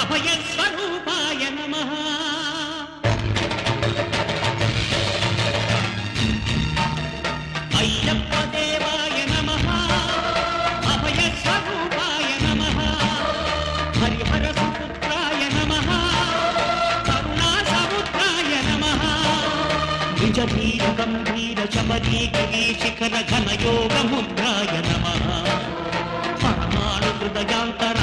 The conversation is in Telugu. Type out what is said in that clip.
అభయస్వరూపాయ నమః. అయ్యప్ప దేవాయ నమః. అభయస్వరూపాయ నమః. హరిహర సుపుత్రాయ నమః. కరుణా సముద్రాయ నమః. నిజధీర గంభీర శబరీగిరి శిఖర ఘనయోగ ముద్రాయ నమః. పరమాణు హృదయాంతర